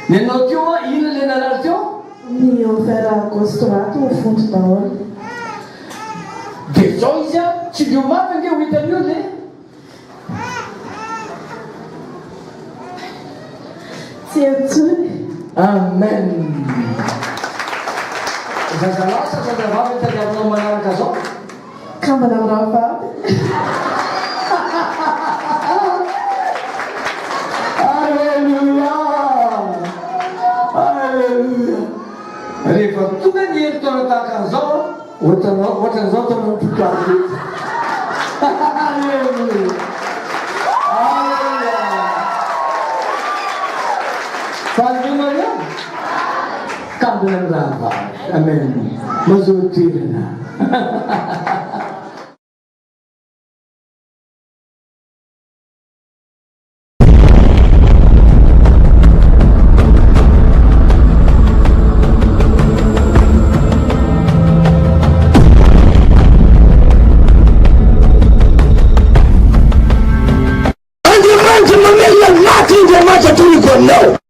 Ny anao teo a ino le nalala teo? Ny offert gaustrato fonto daholo. Dia zao izy a tsy liomaka nge ho hitan'io le Tsy antsony. amen. Zazalasa zazavavy tadiavinao manaraka zao Kambana miravavy. Alleluia, alleluia. Rehefa tonga ny herintaona tahaka an'izao ohatran'izao taonao mpitoary alleluia, alleluia. Falemin'ny Maria kambana ny raha vavy. Amen. Mazoa toerana. Nothing that much to you go no.